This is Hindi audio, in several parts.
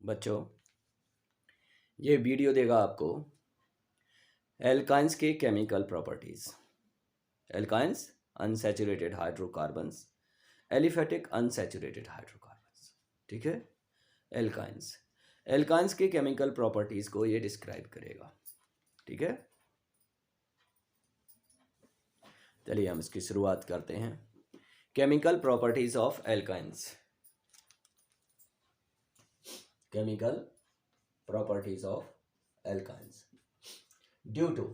बच्चों, ये वीडियो देगा आपको एल्काइंस के chemical properties. Alkynes unsaturated hydrocarbons, aliphatic unsaturated hydrocarbons. ठीक है, एल्काइंस एल्काइंस के केमिकल प्रॉपर्टीज को ये डिस्क्राइब करेगा। ठीक है, चलिए हम इसकी शुरुआत करते हैं। Chemical properties of alkynes. Chemical properties of alkynes. Due to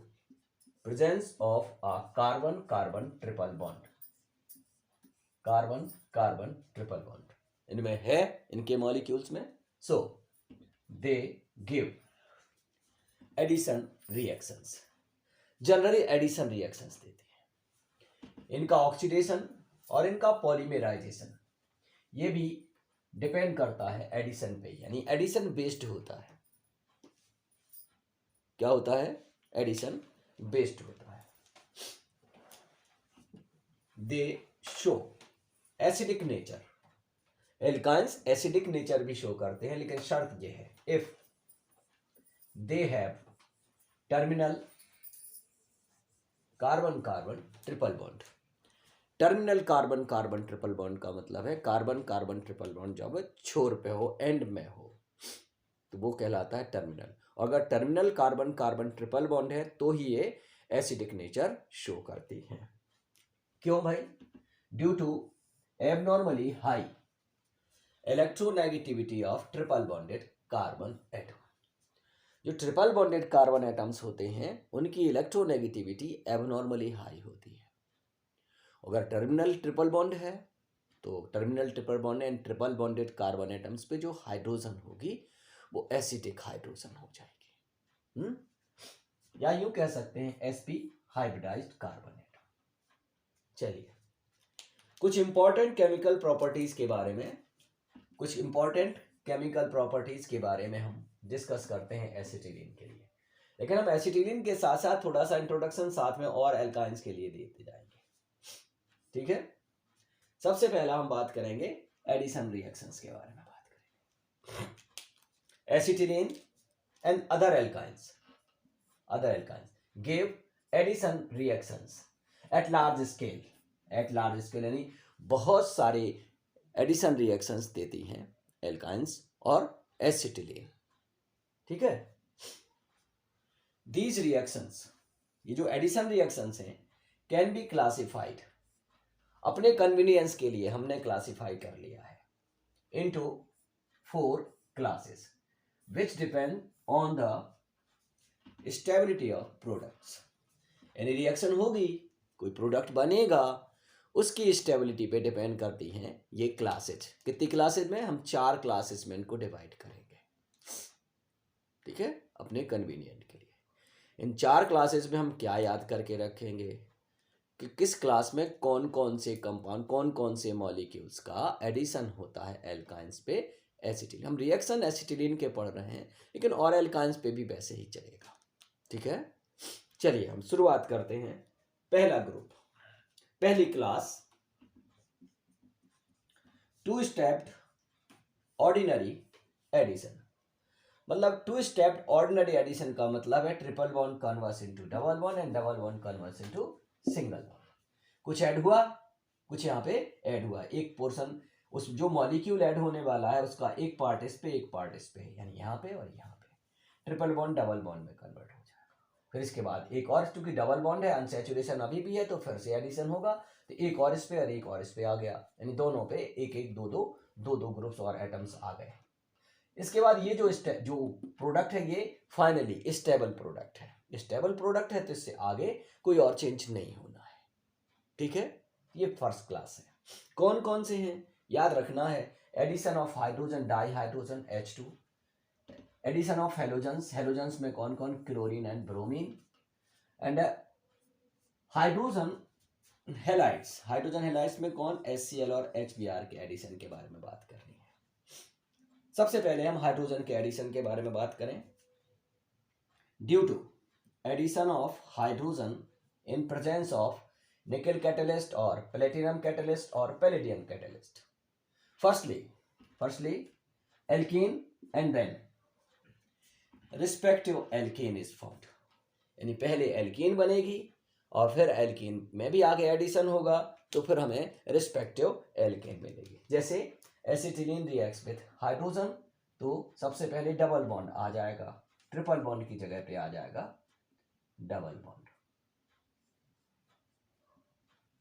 presence of a carbon-carbon triple bond. Carbon-carbon triple bond इनमें है, इनके मॉलिक्यूल्स में, so they give addition reactions. Generally addition reactions देती है। इनका ऑक्सीडेशन और इनका पॉलीमराइजेशन ये भी डिपेंड करता है एडिशन पे, यानी एडिशन बेस्ड होता है। क्या होता है? एडिशन बेस्ड होता है। दे show acidic nature. Alkynes acidic nature भी शो करते हैं, लेकिन शर्त यह है, if they have terminal carbon carbon triple bond. Terminal carbon carbon triple bond का मतलब है कार्बन कार्बन ट्रिपल बॉन्ड जब छोर पे हो, एंड में हो, तो वो कहलाता है टर्मिनल। और अगर terminal carbon carbon triple bond है तो ही ये एसिडिक नेचर शो करती है। क्यों भाई? Due to abnormally high electronegativity of triple bonded carbon atom. जो ट्रिपल बॉन्डेड कार्बन एटम्स होते हैं उनकी इलेक्ट्रोनेगेटिविटी एबनॉर्मली हाई होती है। अगर टर्मिनल ट्रिपल बॉन्ड है तो terminal triple bond and triple bonded carbon atoms पे जो हाइड्रोजन होगी वो एसिडिक हाइड्रोजन हो जाएगी। या यूं कह सकते हैं sp हाइब्रिडाइज्ड कार्बन एटम। चलिए कुछ इंपॉर्टेंट केमिकल प्रॉपर्टीज के बारे में हम डिस्कस करते हैं एसिटिलीन के लिए। लेकिन हम एसिटिलीन के साथ साथ थोड़ा सा इंट्रोडक्शन साथ में और एल्काइंस के लिए देते जाएंगे। ठीक है, सबसे पहला हम बात करेंगे एडिशन रिएक्शंस के बारे में बात करेंगे। Acetylene and other alkynes give addition reactions at large scale यानी बहुत सारे एडिशन रिएक्शंस देती हैं एल्काइंस और एसिटिलीन। ठीक है, दीज रिएक्शंस, ये जो एडिशन रिएक्शंस हैं, कैन बी क्लासिफाइड, अपने कन्वीनियंस के लिए हमने क्लासिफाई कर लिया है, into 4 classes which depend on the stability of products. यानी रिएक्शन होगी, कोई प्रोडक्ट बनेगा, उसकी स्टेबिलिटी पे डिपेंड करती हैं ये क्लासेज। कितनी क्लासेज में? हम 4 क्लासेस में इनको डिवाइड करेंगे। ठीक है, अपने कन्वीनियंट के लिए इन 4 क्लासेस में हम क्या याद करके रखेंगे कि किस क्लास में कौन कौन से कंपाउंड, कौन कौन से मॉलिक्यूल्स का एडिशन होता है एल्काइंस पे एसिटिलीन। हम रिएक्शन एसिटिलीन के पढ़ रहे हैं, लेकिन और एल्काइंस पे भी वैसे ही चलेगा। ठीक है, चलिए हम शुरुआत करते हैं। पहला ग्रुप, पहली क्लास, 2 स्टेप्ड ऑर्डिनरी एडिशन। मतलब 2 स्टेप्ड ऑर्डिनरी एडिशन का मतलब है triple bond converse into double bond and double bond converse into single bond. कुछ ऐड हुआ, कुछ यहाँ पे ऐड हुआ, एक पोर्शन, उस जो मॉलिक्यूल ऐड होने वाला है उसका एक पार्ट इस पे, एक पार्ट इस पे, यानी यहाँ पे और यहाँ पे ट्रिपल बॉन्ड डबल बॉन्ड में कन्वर्ट हो जाएगा। फिर इसके बाद एक और, क्योंकि डबल बॉन्ड है, अनसैचुरेशन अभी भी है, तो फिर से एडिशन होगा, तो एक और इस पे और एक और इस पे आ गया, यानी दोनों पे एक एक दो ग्रुप्स और एटम्स आ गए। इसके बाद ये जो प्रोडक्ट है ये फाइनली स्टेबल प्रोडक्ट है। स्टेबल प्रोडक्ट है तो इससे आगे कोई और चेंज नहीं होना है। ठीक है, ये फर्स्ट क्लास है। कौन कौन से हैं याद रखना है? Addition of hydrogen dihydrogen H2, addition of halogens में कौन कौन? Chlorine and bromine, and hydrogen halides में कौन? HCl और HBr के एडिशन के बारे में बात करनी है। सबसे पहले हम हाइड्रोजन के एडिशन के बारे में बात करें। Due to addition of hydrogen in presence of nickel catalyst और प्लेटिनम कैटलिस्ट और palladium catalyst. Firstly alkene and then respective alkane is formed, यानी पहले एल्कीन बनेगी और फिर एल्कीन में भी आगे एडिशन होगा तो फिर हमें रिस्पेक्टिव एल्केन मिलेगी। जैसे एसिटिलीन रिएक्ट्स विथ हाइड्रोजन तो सबसे पहले डबल बॉन्ड आ जाएगा, ट्रिपल बॉन्ड की जगह पे आ जाएगा डबल बॉन्ड।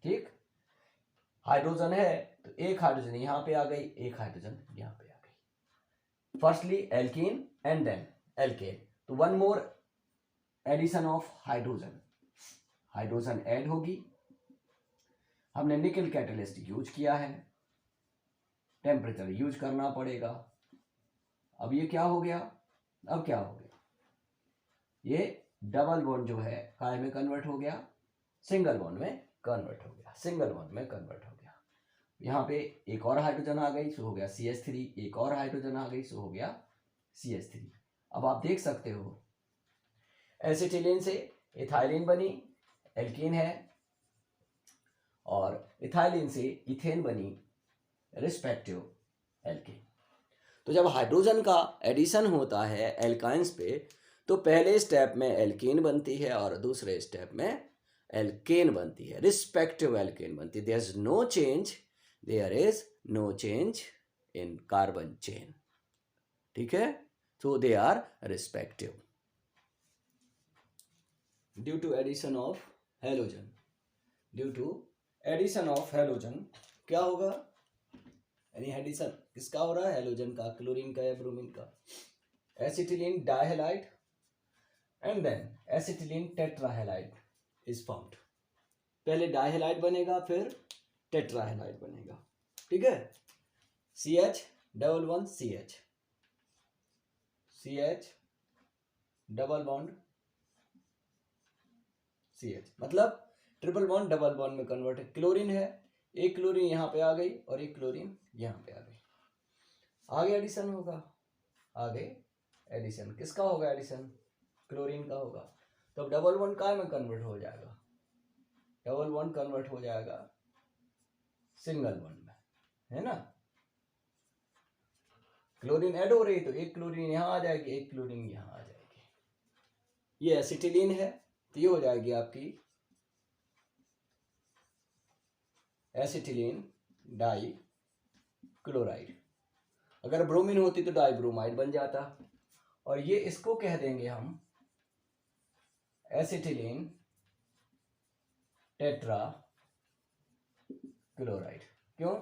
ठीक, हाइड्रोजन है तो एक हाइड्रोजन यहां पे आ गई, एक हाइड्रोजन यहां पे आ गई। Firstly alkene and then alkane, तो one more addition of hydrogen, hydrogen add होगी। हमने निकल कैटलिस्ट यूज किया है, टेम्परेचर यूज करना पड़ेगा। अब ये क्या हो गया, अब क्या हो गया, ये डबल बॉन्ड जो है काय में कन्वर्ट हो गया, सिंगल बॉन्ड में कन्वर्ट हो गया, सिंगल बॉन्ड में कन्वर्ट हो गया। यहाँ पे एक और हाइड्रोजन आ गई सो हो गया CH3, एक और हाइड्रोजन आ गई सो हो गया CH3। अब आप देख सकते हो एसिटिलीन से इथाइलिन बनी, एल्कीन है, और इथाइलिन से इथेन बनी, रिस्पेक्टिव एल्कीन। तो जब हाइड्रोजन का एडिशन होता है एल्काइंस पे तो पहले स्टेप में एल्कीन बनती है और दूसरे स्टेप में एल्केन बनती है, रिस्पेक्टिव एल्केन बनती है। There is no change, there is no change in carbon chain. ठीक है, so they are respective due to addition of halogen, due to addition of halogen क्या होगा, यानी एडिशन किसका हो रहा है, हेलोजन का, क्लोरीन का या ब्रोमीन का। Acetylene dihalide and then acetylene tetrahalide is formed. पहले डाइहैलाइड बनेगा फिर टेट्राहैलाइड बनेगा। ठीक है, CH double one CH, CH double bond CH, मतलब ट्रिपल बॉन्ड डबल बॉन्ड में कन्वर्ट है। क्लोरीन है, एक क्लोरीन यहाँ पे आ गई और एक क्लोरीन यहाँ पे आ गई, आगे एडिशन होगा, आगे एडिशन किसका होगा, एडिशन क्लोरीन का होगा। तो अब डबल बॉन्ड काय में कन्वर्ट हो जाएगा, डबल बॉन्ड कन्वर्ट हो जाएगा सिंगल बॉन्ड में, है ना। क्लोरीन ऐड हो रही तो एक क्लोरीन यहाँ आ जाएगी, एक क्लोरीन यहाँ आ जाएगी। ये एसिटिलीन है तो ये हो जाएगी आपकी एसिटिलीन डाई क्लोराइड। अगर ब्रोमीन होती तो डाई ब्रोमाइड बन जाता, और ये इसको कह देंगे हम एसिटिलीन टेट्रा क्लोराइड। क्यों,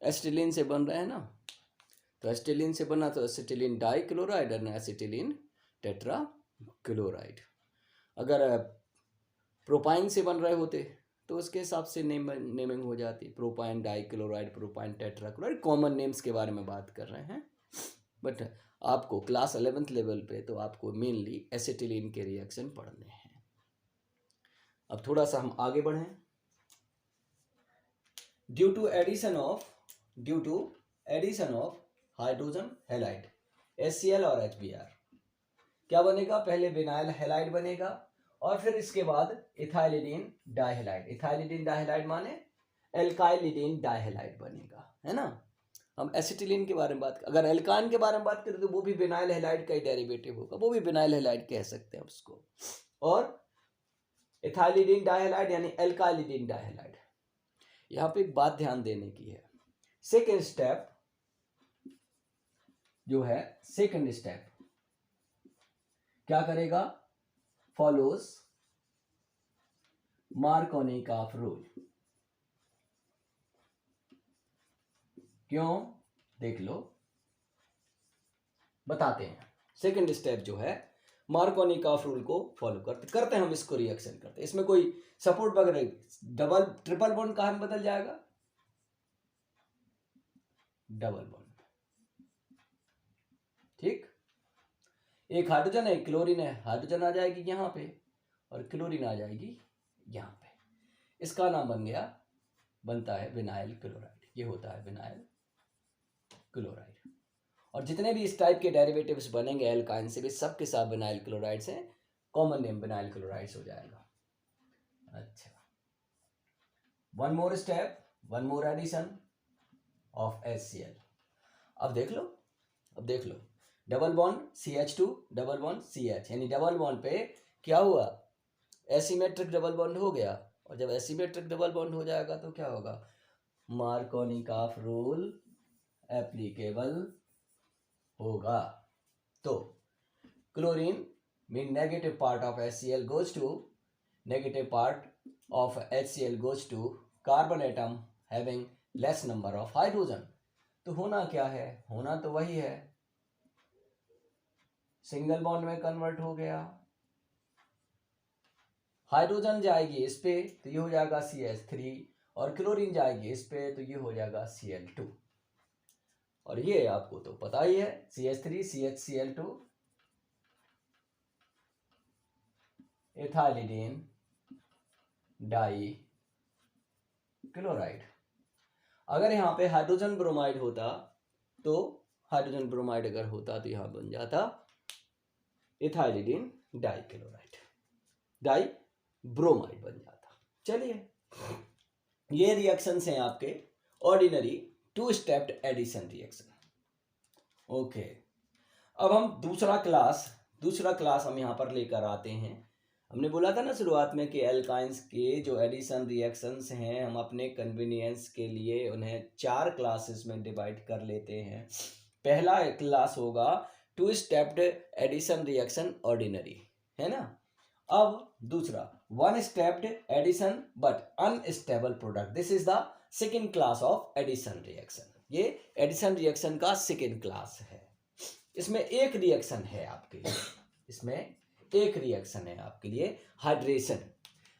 एसिटिलीन से बन रहा है ना, तो एसिटिलीन से बना तो एसिटिलीन डाई क्लोराइड और एसिटिलीन टेट्रा क्लोराइड। अगर प्रोपाइन से बन रहे होते तो उसके हिसाब से नेमिंग हो जाती, propyne di chloride, propyne tetra chloride, common names के बारे में बात कर रहे हैं। बट आपको क्लास 11th लेवल पे तो आपको मेनली एसिटिलीन के रिएक्शन पढ़ने हैं। अब थोड़ा सा हम आगे बढ़ें। Due to addition of hydrogen halide HCl और HBr क्या बनेगा, पहले विनाइल हैलाइड बनेगा और फिर इसके बाद इथाइलिडीन डाइहैलाइड। इथाइलिडीन डाइहैलाइड माने एल्काइलिडीन डाइहैलाइड बनेगा, है ना। हम एसिटिलीन के बारे में बात, अगर एल्काइन के बारे में बात करें तो वो भी विनाइल हैलाइड का ही डेरिवेटिव होगा, वो भी विनाइल हैलाइड कह सकते हैं उसको। और इथाइलिडीन डाइहैलाइड यानी एल्काइलिडीन डाइहैलाइड। यहाँ पे एक बात ध्यान देने की है, सेकेंड स्टेप जो है, सेकेंड स्टेप क्या करेगा, फॉलोज मार्कोनिकॉफ रूल। क्यों, देख लो, बताते हैं। सेकेंड स्टेप जो है मार्कोनिकॉफ रूल को फॉलो करते हम इसको रिएक्शन करते हैं। इसमें कोई सपोर्ट वगैरह, डबल ट्रिपल बॉन्ड कहाँ में बदल जाएगा, डबल बॉन्ड। ठीक, एक हाइड्रोजन है, एक क्लोरीन है, हाइड्रोजन आ जाएगी यहाँ पे और क्लोरीन आ जाएगी यहाँ पे। इसका नाम बनता है विनाइल क्लोराइड। ये होता है विनाइल क्लोराइड। और जितने भी इस टाइप के डेरिवेटिव्स बनेंगे एल्काइन से भी, सबके साथ विनाइल क्लोराइड से कॉमन नेम विनाइल क्लोराइड्स हो जाएगा। अच्छा, one more step, one more addition of HCl। अब देख लो double bond CH2 double bond CH, यानी डबल बॉन्ड पे क्या हुआ, एसिमेट्रिक डबल बॉन्ड हो गया। और जब एसिमेट्रिक डबल बॉन्ड हो जाएगा तो क्या होगा, मार्कोनिकॉफ रूल एप्लीकेबल होगा। तो chlorine mean negative part of HCl goes to, negative part of HCl goes to carbon atom having less number of hydrogen. तो होना क्या है, होना तो वही है, सिंगल बॉन्ड में कन्वर्ट हो गया, हाइड्रोजन जाएगी इस पे तो ये हो जाएगा CH3, और क्लोरीन जाएगी इस पे तो ये हो जाएगा Cl2। और ये आपको तो पता ही है, CH3 CHCl2 ethylidene di chloride. अगर यहाँ पे हाइड्रोजन ब्रोमाइड होता तो, हाइड्रोजन ब्रोमाइड अगर होता तो यहाँ बन जाता ethylidene di chloride, di bromide बन जाता। चलिए, ये रिएक्शंस हैं आपके ordinary two stepped addition reaction. Okay, अब हम दूसरा क्लास हम यहाँ पर लेकर आते हैं। हमने बोला था ना शुरुआत में कि एल्काइंस के जो एडिशन रिएक्शंस हैं हम अपने कन्वीनियंस के लिए उन्हें 4 क्लासेस में डिवाइड कर लेते हैं। पहला क्लास होगा two stepped addition reaction ordinary, है ना। अब दूसरा one stepped addition but unstable product, this is the second class of addition reaction. ये एडिशन रिएक्शन का सेकेंड क्लास है। इसमें एक रिएक्शन है आपके लिए, इसमें एक रिएक्शन है आपके लिए, हाइड्रेशन।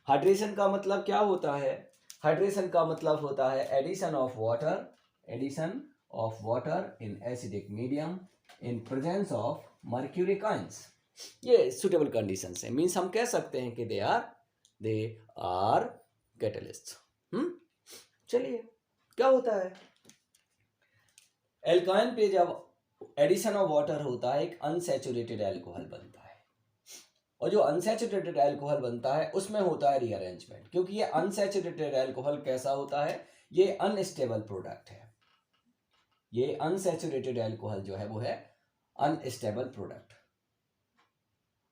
हाइड्रेशन का मतलब क्या होता है, हाइड्रेशन का मतलब होता है addition of water in acidic medium in presence of mercuric ions. ये सुटेबल कंडीशंस है, मींस हम कह सकते हैं कि दे आर कैटलिस्ट। चलिए, क्या होता है एल्काइन पे जब एडिशन ऑफ वाटर होता है, एक अनसैचुरेटेड एल्कोहल बनता है, और जो अनसैचुरेटेड एल्कोहल बनता है उसमें होता है रीअरेंजमेंट, क्योंकि ये अनसैचुरेटेड एल्कोहल कैसा होता है, ये अनस्टेबल प्रोडक्ट है। ये अनसैचुरेटेड एल्कोहल जो है वो है अनस्टेबल प्रोडक्ट।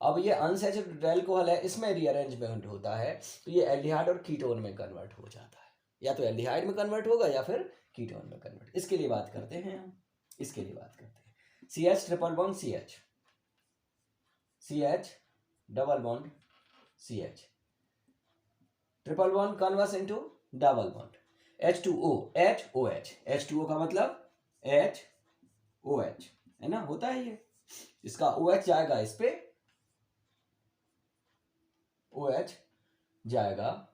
अब ये अनसैचुरेटेड एल्कोहल है, इसमें रीअरेंजमेंट होता है तो ये एल्डिहाइड और कीटोन में कन्वर्ट हो जाता है, या तो एल्डिहाइड में कन्वर्ट होगा या फिर कीटोन में कन्वर्ट। इसके लिए बात करते हैं हम, इसके लिए बात करते हैं CH triple bond CH double bond CH, triple bond converse into double bond H2O HOH। H2O का मतलब HOH है ना, होता है ये, इसका OH जाएगा इस पे, OH जाएगा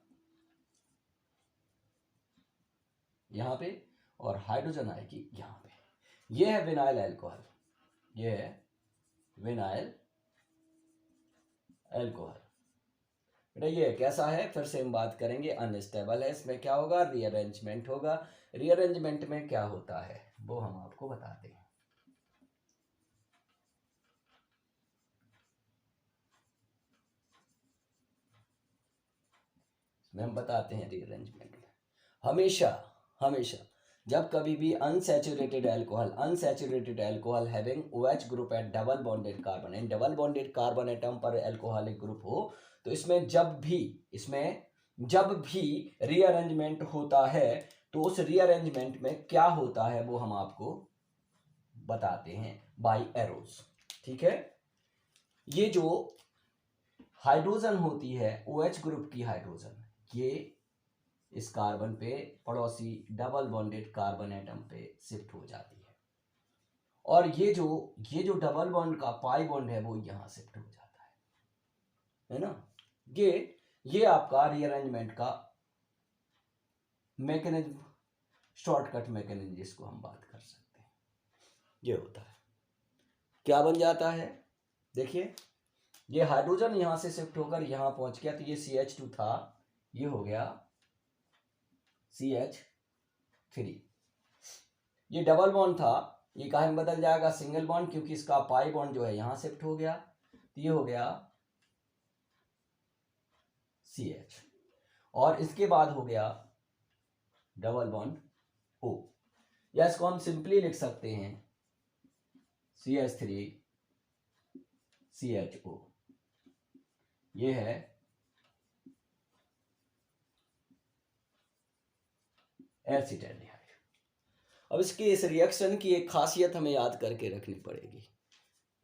यहां पे, और हाइड्रोजन आएगी यहां पे। ये है विनाइल एल्कोहल, ये है विनाइल एल्कोहल। बेटा ये कैसा है, फिर से हम बात करेंगे, अनस्टेबल है। इसमें क्या होगा, रीअरेंजमेंट होगा। रीअरेंजमेंट में क्या होता है वो हम आपको बताते हैं। इसमें हम बताते हैं रीअरेंजमेंट में हमेशा जब कभी भी unsaturated alcohol having OH group at double bonded carbon, and double bonded carbon atom पर एल्कोहलिक ग्रुप हो, तो इसमें जब भी रीअरेंजमेंट होता है तो उस रीअरेंजमेंट में क्या होता है वो हम आपको बताते हैं बाय एरोस। ठीक है, ये जो हाइड्रोजन होती है OH ग्रुप की हाइड्रोजन, ये इस कार्बन पे पड़ोसी डबल बॉन्डेड कार्बन एटम पे शिफ्ट हो जाती है, और ये जो डबल बॉन्ड का पाई बॉन्ड है वो यहां शिफ्ट हो जाता है ना। ये आपका रीअरेंजमेंट का मैकेनिज्म, शॉर्टकट मैकेनिज्म जिसको हम बात कर सकते हैं, ये होता है। क्या बन जाता है, देखिए ये हाइड्रोजन यहां से शिफ्ट होकर यहां पहुंच गया, तो ये CH2 था, ये हो गया CH3। ये डबल बॉन्ड था, ये काहे में बदल जाएगा सिंगल बॉन्ड, क्योंकि इसका पाई बॉन्ड जो है यहां शिफ्ट हो गया, तो ये हो गया CH, और इसके बाद हो गया डबल बॉन्ड O, या इसको हम सिंपली लिख सकते हैं CH3 CHO, ये है एसिटाल्डिहाइड। अब इसकी इस रिएक्शन की एक खासियत हमें याद करके रखनी पड़ेगी।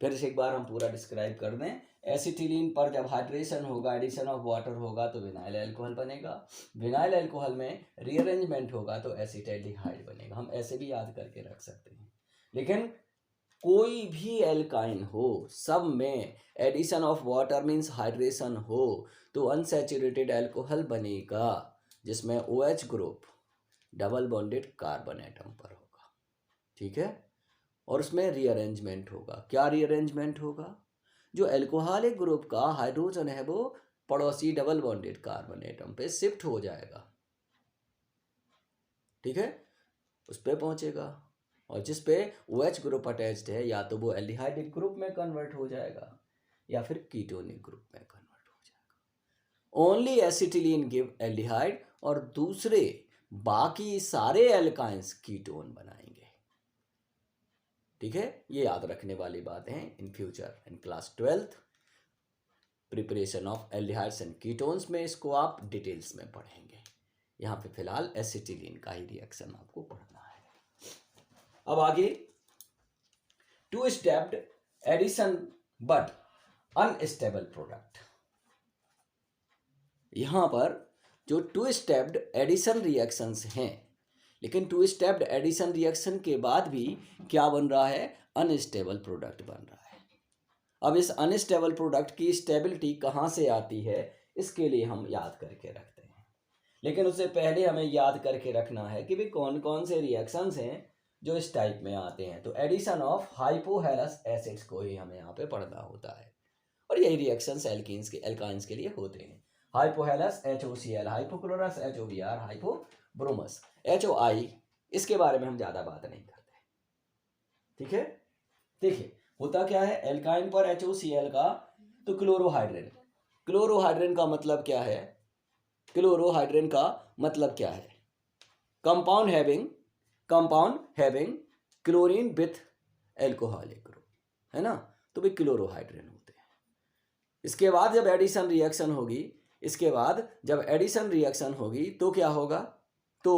फिर से एक बार हम पूरा डिस्क्राइब कर दें। एसिटिलीन पर जब हाइड्रेशन होगा, एडिशन ऑफ वाटर होगा तो विनाइल अल्कोहल बनेगा। विनाइल अल्कोहल में रीअरेंजमेंट होगा तो एसिटाल्डिहाइड बनेगा। हम ऐसे भी याद करके रख सकते हैं। लेकिन कोई भी एल्काइन हो, सब में addition of water means hydration हो तो अनसैचुरेटेड अल्कोहल बनेगा, जिसमें OH group double bonded carbon atom पर होगा। ठीक है, और उसमें रीअरेंजमेंट होगा। क्या रीअरेंजमेंट होगा? जो एल्कोहलिक ग्रुप का हाइड्रोजन है वो पड़ोसी डबल बॉन्डेड कार्बन एटम पे शिफ्ट हो जाएगा। ठीक है, उस पे पहुंचेगा, और जिस पे OH ग्रुप अटैच्ड है या तो वो एल्डिहाइडिक ग्रुप में कन्वर्ट हो जाएगा या फिर कीटोनिक ग्रुप में कन्वर्ट हो जाएगा। ओनली एसिटिलीन गिव एल्डिहाइड, और दूसरे बाकी सारे एल्काइंस कीटोन बनाएंगे। ठीक है, ये याद रखने वाली बात है। In future in class 12th preparation of aldehydes and ketones में इसको आप डिटेल्स में पढ़ेंगे। यहाँ पे फिलहाल एसिटिलीन का ही रिएक्शन आपको पढ़ना है। अब आगे, two stepped addition but unstable product. यहां पर जो टू स्टेप्ड एडिशन रिएक्शंस हैं, लेकिन टू स्टेप्ड एडिशन रिएक्शन के बाद भी क्या बन रहा है? अनस्टेबल प्रोडक्ट बन रहा है। अब इस अनस्टेबल प्रोडक्ट की स्टेबिलिटी कहाँ से आती है, इसके लिए हम याद करके रखते हैं। लेकिन उससे पहले हमें याद करके रखना है कि भी कौन कौन से रिएक्शंस हैं जो इस टाइप में आते हैं। तो एडिशन ऑफ हाइपोहेलस एसिड्स को ही हमें यहाँ पे पढ़ना होता है, और यही रिएक्शंस एल्काइंस के लिए होते हैं। Hypohalous HOCl, hypochlorous HOBr, हाइपोब्रोमस HOI, इसके बारे में हम ज़्यादा बात नहीं करते। ठीक है, देखिए होता क्या है एल्काइन पर HOCl का, तो क्लोरोहाइड्रेन। क्लोरोहाइड्रेन का मतलब क्या है? क्लोरोहाइड्रेन का मतलब क्या है? Compound having chlorine with alcoholic group, है ना, तो भी क्लोरोहाइड्रेन होते हैं। इसके बाद जब एडिशन रिएक्शन होगी तो क्या होगा? तो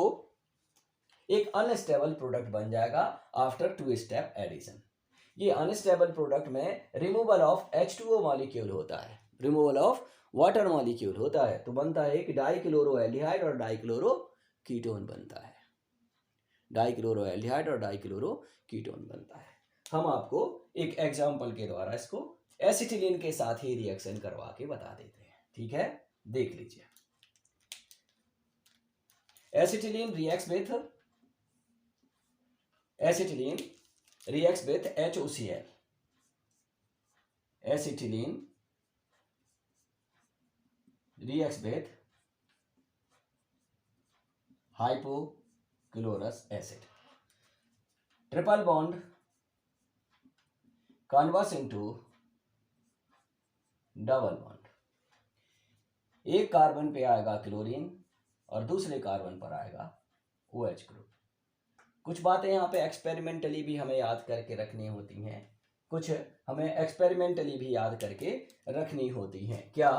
एक अनस्टेबल प्रोडक्ट बन जाएगा आफ्टर टू स्टेप एडिशन। ये अनस्टेबल प्रोडक्ट में रिमूवल ऑफ H2O मॉलिक्यूल होता है, रिमूवल ऑफ वाटर मॉलिक्यूल होता है, तो बनता है एक डाइक्लोरोएल्डिहाइड और डाइक्लोरोकीटोन बनता है। डाइक्लोरोएल्डिहाइड और डाइक्लोरोकीटोन बनता है। हम आपको एक एग्जांपल के द्वारा इसको एसिटिलीन के साथ ही रिएक्शन करवा के बता देते हैं। ठीक है, देख लीजिए। Acetylene reacts with HOCl। Acetylene reacts with hypochlorous acid. Triple bond converts into double bond. एक कार्बन पे आएगा क्लोरीन और दूसरे कार्बन पर आएगा OH ग्रुप। कुछ बातें यहाँ पे एक्सपेरिमेंटली भी हमें याद करके रखनी होती हैं, कुछ हमें एक्सपेरिमेंटली भी याद करके रखनी होती हैं। क्या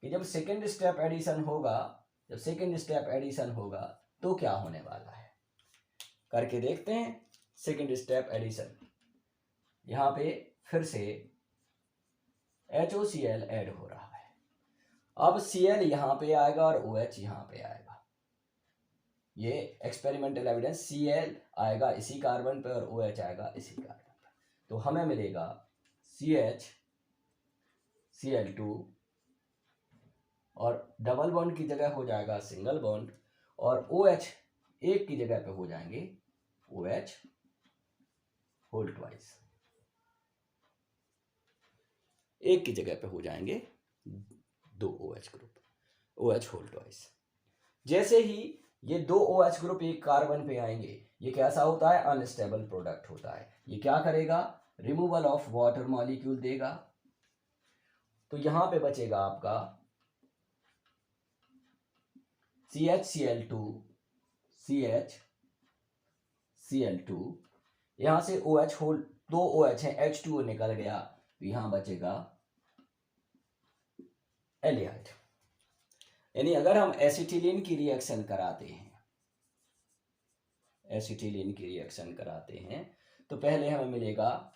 कि जब सेकेंड स्टेप एडिशन होगा तो क्या होने वाला है, करके देखते हैं। सेकेंड स्टेप एडिशन, यहाँ पे फिर से HOCl ऐड हो रहा है। अब Cl यहाँ पे आएगा और OH यहाँ पे आएगा। ये एक्सपेरिमेंटल एविडेंस, Cl आएगा इसी कार्बन पे और OH आएगा इसी कार्बन पे, तो हमें मिलेगा CH, Cl2, और डबल बॉन्ड की जगह हो जाएगा सिंगल बॉन्ड, और OH एक की जगह पे हो जाएंगे OH होल ट्वाइस, एक की जगह पे हो जाएंगे दो OH group, OH whole twice. जैसे ही ये दो OH ग्रुप एक कार्बन पे आएंगे, ये कैसा होता है? अनस्टेबल प्रोडक्ट होता है। ये क्या करेगा? रिमूवल ऑफ वाटर मॉलिक्यूल देगा। तो यहां पे बचेगा आपका CHCl2, CHCl2, यहां से OH होल दो OH है, H2O निकल गया, तो यहां बचेगा एल्डिहाइड। यानी अगर हम एसिटिलीन की रिएक्शन कराते हैं, एसिटिलीन की रिएक्शन कराते हैं, तो पहले हमें मिलेगा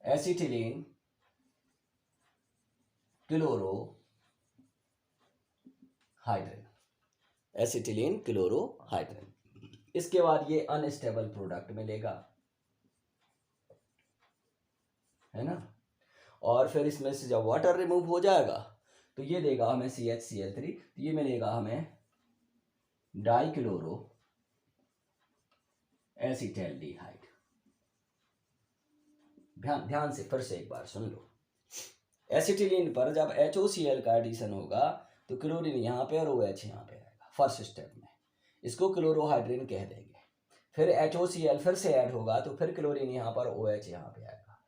एसिटिलीन क्लोरोहाइड्रेन, एसिटिलीन क्लोरोहाइड्रेन। इसके बाद ये अनस्टेबल प्रोडक्ट मिलेगा, है ना। और फिर इसमें से जब वाटर रिमूव हो जाएगा तो ये देगा हमें CHCl3, तो ये मिलेगा हमें डाइक्लोरो एसिटैल्डिहाइड। ध्यान से फिर से एक बार सुन लो। एसिटिलीन पर जब HOCl का एडिशन होगा तो क्लोरीन यहाँ पे और OH यहाँ पे आएगा फर्स्ट स्टेप में, इसको क्लोरोहाइड्रेन कह देंगे। फिर HOCl फिर से ऐड होगा तो फिर क्लोरीन यहाँ पर, OH यहाँ पे आएगा,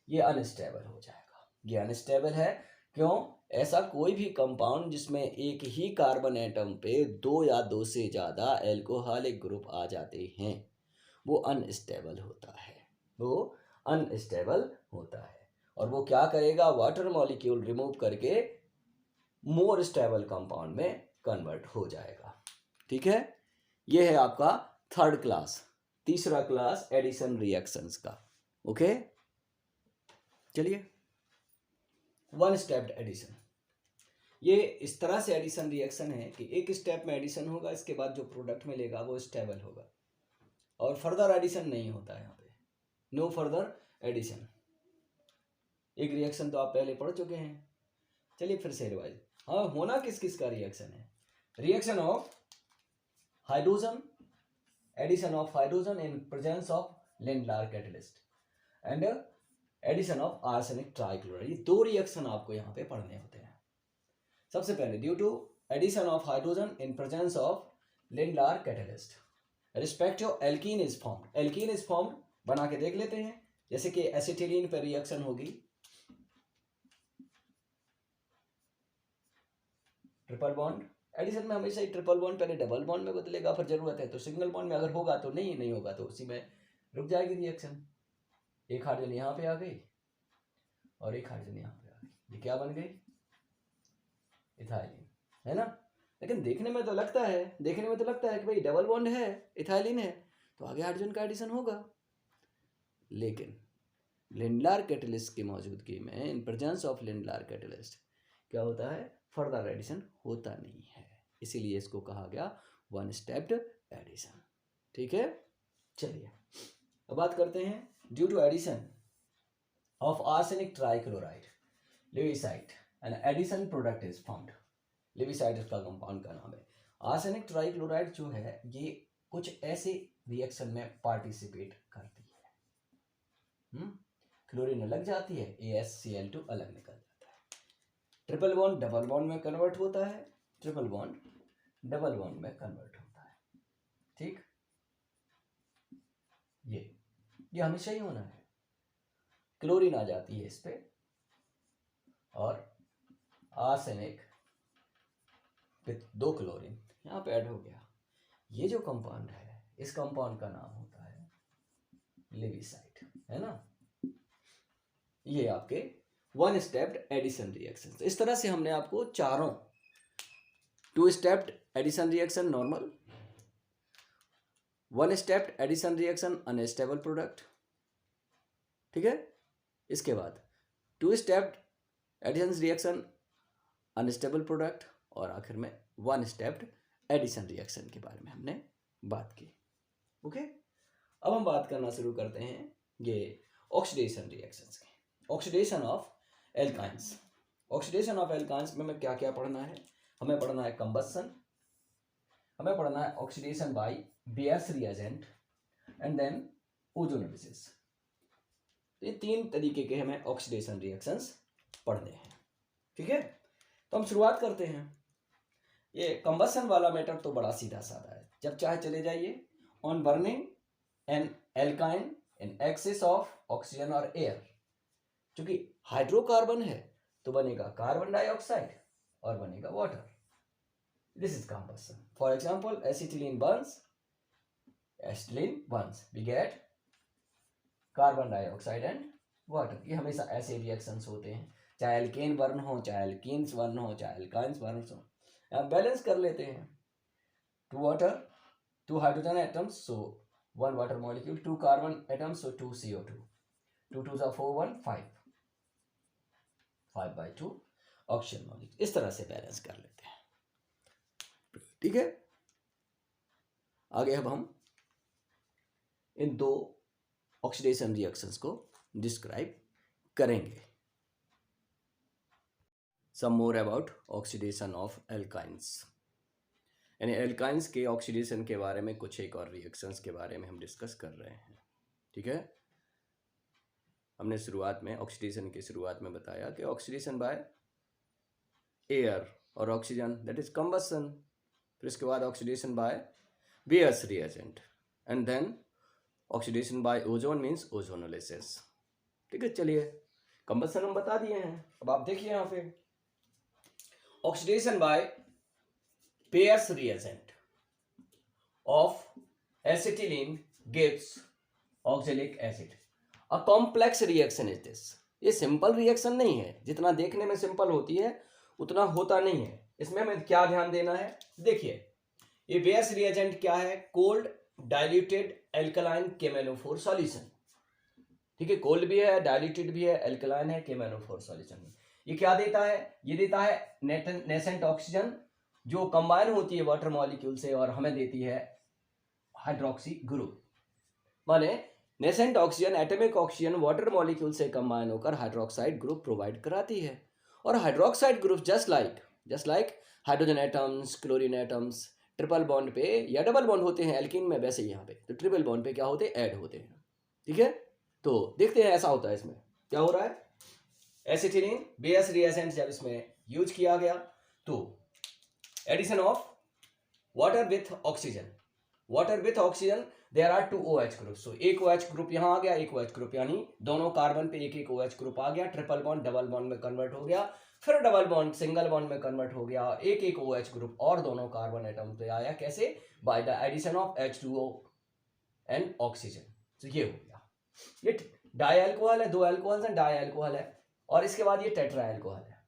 ये अनस्टेबल हो जाएगा। ये अनस्टेबल है क्यों? ऐसा कोई भी कंपाउंड जिसमें एक ही कार्बन एटम पे दो या दो से ज़्यादा एल्कोहलिक ग्रुप आ जाते हैं वो अनस्टेबल होता है, वो अनस्टेबल होता है। और वो क्या करेगा? वाटर मॉलिक्यूल रिमूव करके मोर स्टेबल कंपाउंड में कन्वर्ट हो जाएगा। ठीक है, ये है आपका थर्ड क्लास, तीसरा क्लास एडिशन रिएक्शंस का। ओके, चलिए वन स्टेप्ड एडिशन। ये इस तरह से एडिशन रिएक्शन है कि एक स्टेप में एडिशन होगा, इसके बाद जो प्रोडक्ट मिलेगा वो स्टेबल होगा और फर्दर एडिशन नहीं होता है यहाँ पे, नो फर्दर एडिशन। एक रिएक्शन तो आप पहले पढ़ चुके हैं, चलिए फिर से रिवाइज। हाँ, होना किस किस का रिएक्शन है? Reaction of hydrogen, addition of hydrogen in presence of Lindlar catalyst and addition of arsenic trichloride. ये दो रिएक्शन आपको यहाँ पे पढ़ने होते हैं। सबसे पहले due to addition of hydrogen in presence of Lindlar catalyst respective alkene is formed. Alkene is formed बना के देख लेते हैं। जैसे कि एसिटिलीन पर रिएक्शन होगी, ट्रिपल बॉन्ड, एडिशन में हमेशा ही ट्रिपल बॉन्ड पहले डबल बॉन्ड में बदलेगा, फिर जरूरत है तो सिंगल बॉन्ड में, अगर होगा तो नहीं होगा तो उसी में रुक जाएगी रिएक्शन। एक हाइड्रोजन यहाँ पे आ गई और एक हाइड्रोजन यहाँ पे आ गई, ये क्या बन गई? इथाइलिन, है ना। लेकिन देखने में तो लगता है कि भाई डबल बॉन्ड है, इथाइलिन है, तो आगे हाइड्रोजन का एडिशन होगा। लेकिन लिंडलार कैटलिस्ट की मौजूदगी में, इन प्रेजेंस ऑफ लिंडलार कैटलिस्ट, क्या होता है? फर्दर एडिशन होता नहीं है, इसीलिए इसको कहा गया वन स्टेप्ड एडिशन। ठीक है, चलिए अब बात करते हैं। Due to addition of arsenic trichloride lewisite an addition product is found. Lewisite इसका कंपाउंड का नाम है। आर्सेनिक ट्राइक्लोराइड जो है ये कुछ ऐसे रिएक्शन में पार्टिसिपेट करती है, क्लोरीन अलग जाती है, AsCl2 अलग निकल जाता है, ट्रिपल बॉन्ड डबल बॉन्ड में कन्वर्ट होता है, ट्रिपल बॉन्ड डबल बॉन्ड में कन्वर्ट होता है। ठीक, ये हमेशा ही होना है। क्लोरीन आ जाती है इस पे और आर्सेनिक विथ दो क्लोरीन यहाँ पे ऐड हो गया। ये जो कंपाउंड है, इस कंपाउंड का नाम होता है लेविसाइट, है ना। ये आपके वन स्टेप्ड एडिशन रिएक्शन। इस तरह से हमने आपको चारों, two stepped addition reaction normal, one stepped addition reaction unstable product, ठीक है, इसके बाद two stepped addition reaction unstable product, और आखिर में वन स्टेप्ड एडिशन रिएक्शन के बारे में हमने बात की। ओके, अब हम बात करना शुरू करते हैं ये ऑक्सीडेशन रिएक्शंस की। Oxidation of alkynes. Oxidation of alkynes में हमें क्या क्या पढ़ना है? हमें पढ़ना है कंबस्शन, हमें पढ़ना है oxidation by Baeyer's reagent and then ozonolysis. ये तीन तरीके के हमें ऑक्सीडेशन रिएक्शंस पढ़ने हैं। ठीक है, तो हम शुरुआत करते हैं। ये कंबस्शन वाला मैटर तो बड़ा सीधा साधा है, जब चाहे चले जाइए। On burning an alkyne in excess of oxygen और एयर, क्योंकि हाइड्रोकार्बन है तो बनेगा कार्बन डाइऑक्साइड और बनेगा water. This is combustion. For example acetylene burns, acetylene burns, we get carbon dioxide and water. ये हमेशा ऐसे रिएक्शंस होते हैं, चाहे एल्केन बर्न हो, चाहे एल्कीन्स बर्न हो, चाहे एल्काइंस बर्न हो, आप बैलेंस कर लेते हैं। 2 water, 2 hydrogen atoms, so 1 water molecule, 2 carbon atoms, so 2 CO2, 2 2 4 1 5, 5/2 oxygen molecule. इस तरह से बैलेंस कर लेते हैं, ठीक है। आगे अब हम इन 2 ऑक्सीडेशन रिएक्शंस को डिस्क्राइब करेंगे। Some more about oxidation of alkynes, यानी एल्काइंस के ऑक्सीडेशन के बारे में कुछ एक और रिएक्शंस के बारे में हम डिस्कस कर रहे हैं, ठीक है। हमने शुरुआत में ऑक्सीडेशन की शुरुआत में बताया कि ऑक्सीडेशन बाय एयर और ऑक्सीजन दैट इज कंबशन, फिर उसके बाद oxidation by various reagent and then oxidation by ozone means ozonolysis, ठीक है। चलिए कंबशन हम बता दिए हैं, अब आप देखिए यहाँ पे oxidation by Pairs reagent of acetylene gives oxalic acid. A complex reaction is this. ये सिंपल रिएक्शन नहीं है, जितना देखने में सिंपल होती है उतना होता नहीं है। इसमें हमें क्या ध्यान देना है, देखिए ये बेस रिएजेंट क्या है, कोल्ड डाइल्यूटेड एल्कलाइन केमेनोफोर सॉल्यूशन, ठीक है। कोल्ड भी है, डाइल्यूटेड भी है, एल्कलाइन है, केमेनोफोर सॉल्यूशन। ये क्या देता है, ये देता है नेसेंट ऑक्सीजन जो कंबाइन होती है वाटर मॉलिक्यूल से और हमें देती है हाइड्रोक्सी ग्रुप। माने nascent oxygen atomic oxygen water molecule से कंबाइन होकर हाइड्रोक्साइड ग्रुप प्रोवाइड कराती है। और hydroxide group just like hydrogen atoms, chlorine atoms triple bond पे या डबल बॉन्ड होते हैं एल्कीन में, वैसे यहाँ पे तो ट्रिपल बॉन्ड पे क्या होते हैं, ऐड होते हैं, ठीक है। तो देखते हैं ऐसा होता है, इसमें क्या हो रहा है, एसिटिलीन बेस रिएजेंट जब इसमें यूज किया गया तो addition of water with oxygen there are 2 OH group, so एक OH ग्रुप यहाँ आ गया, एक OH ग्रुप, यानी दोनों कार्बन पे एक एक OH ग्रुप आ गया, ट्रिपल बॉन्ड डबल बॉन्ड में कन्वर्ट हो गया, फिर डबल बॉन्ड सिंगल बॉन्ड में कन्वर्ट हो गया, एक एक OH ग्रुप और दोनों कार्बन एटम पे आया, कैसे, by the addition of H2O and oxygen. तो ये हो गया, ये डाई अल्कोहल है, 2 अल्कोहल है, डाई अल्कोहल है, और इसके बाद ये टेट्रा अल्कोहल है,